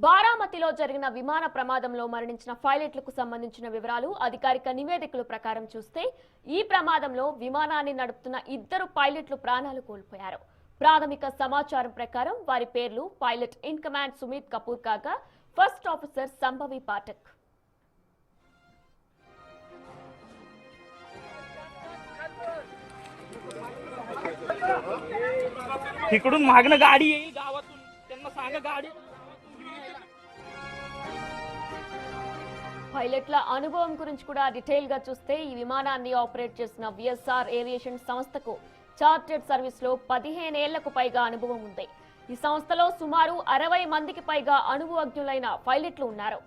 బారామతిలో జరిగిన విమాన ప్రమాదంలో మరణించిన పైలట్లకు సంబంధించిన వివరాలు అధికారిక నివేదికల ప్రకారం చూస్తే ఈ ప్రమాదంలో విమానాన్ని నడుపుతున్న ఇద్దరు పైలట్లు ప్రాణాలు కోల్పోయారు. ప్రాథమిక సమాచారం ప్రకారం వారి పేర్లు pilot in command Sumit Kapoor కాగా ఫస్ట్ ఆఫీసర్ సంభవి పాఠక్. इकडून मागणं गाडी येईल गावातून त्यांना सांगा गाडी. పైలట్ల అనుభవం గురించి కూడా డీటెయిల్ గా చూస్తే ఈ విమానాన్ని ఆపరేట్ చేసిన విఎస్ఆర్ ఏవియేషన్ సంస్థకు చార్టెడ్ సర్వీస్ లో 15 ఏళ్లకు పైగా అనుభవం ఉంది. ఈ సంస్థలో సుమారు 60 మందికి పైగా అనుభవజ్ఞులైన పైలట్లు ఉన్నారు.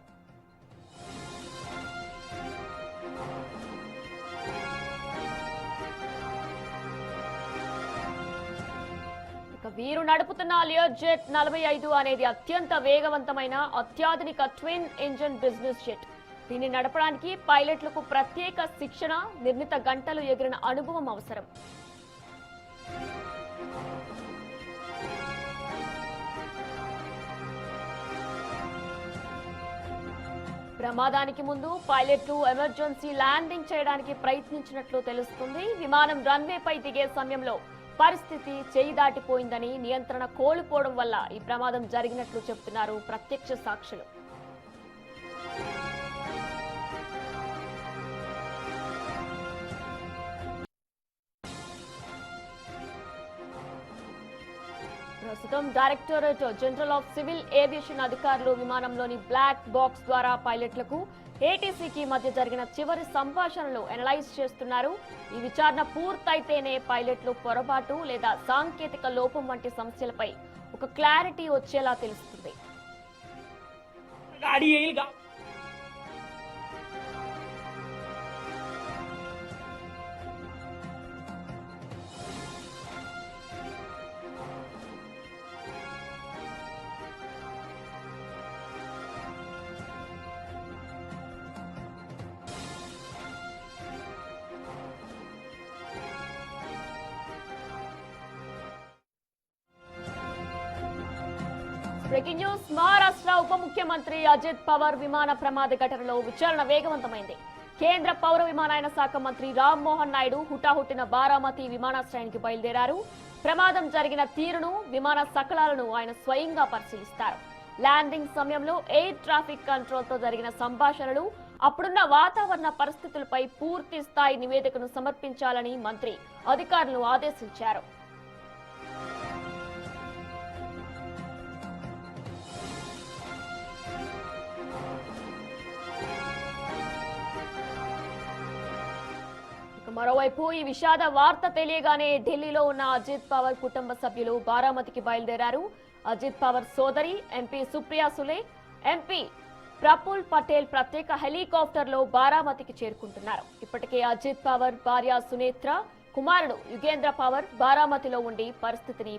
వీరు నడుపుతున్న లియర్జెట్ 45 అనేది అత్యంత వేగవంతమైన అత్యాధునిక ట్విన్ ఇంజిన్ బిజినెస్ జెట్. దీన్ని నడపడానికి పైలట్లకు ప్రత్యేక శిక్షణ, నిర్ణీత గంటలు ఎగిరిన అనుభవం అవసరం. ప్రమాదానికి ముందు పైలట్లు ఎమర్జెన్సీ ల్యాండింగ్ చేయడానికి ప్రయత్నించినట్లు తెలుస్తుంది. విమానం రన్వేపై దిగే సమయంలో పరిస్థితి చేయి దాటిపోయిందని, నియంత్రణ కోల్పోవడం వల్ల ఈ ప్రమాదం జరిగినట్లు చెబుతున్నారు ప్రత్యక్ష సాక్షులు. ప్రస్తుతం directorate general of civil aviation అధికారులు విమానంలోని బ్లాక్ బాక్స్ ద్వారా పైలట్లకు ఏటీసీకి మధ్య జరిగిన చివరి సంభాషణలు అనలైజ్ చేస్తున్నారు. ఈ విచారణ పూర్తయితేనే పైలట్లు పొరపాటు లేదా సాంకేతిక లోపం వంటి సమస్యలపై ఒక క్లారిటీ వచ్చేలా తెలుస్తుంది. Breaking news. మహారాష్ట్ర ఉప ముఖ్యమంత్రి అజిత్ పవార్ విమాన ప్రమాద ఘటనలో విచారణ వేగవంతమైంది. కేంద్ర పౌర విమానయాన శాఖ మంత్రి రామ్ మోహన్ నాయుడు హుటాహుటిన బారామతి విమానాశ్రయానికి బయలుదేరారు. ప్రమాదం జరిగిన తీరును, విమాన సకలాలను ఆయన స్వయంగా పరిశీలిస్తారు. ల్యాండింగ్ సమయంలో ఎయిర్ ట్రాఫిక్ కంట్రోల్ తో జరిగిన సంభాషణలు, అప్పుడున్న వాతావరణ పరిస్థితులపై పూర్తి స్థాయి నివేదికను సమర్పించాలని మంత్రి అధికారులను ఆదేశించారు. మరోవైపు ఈ విషాద వార్త తెలియగానే ఢిల్లీలో ఉన్న అజిత్ పవార్ కుటుంబ సభ్యులు బారామతికి బయలుదేరారు. అజిత్ పవార్ సోదరి ఎంపీ సుప్రియా సులే, ఎంపీ ప్రఫుల్ పటేల్ ప్రత్యేక హెలికాప్టర్లో బారామతికి చేరుకుంటున్నారు. ఇప్పటికే అజిత్ పవార్ భార్య సునేత్ర, కుమారుడు యుగేంద్ర పవార్ బారామతిలో ఉండి పరిస్థితిని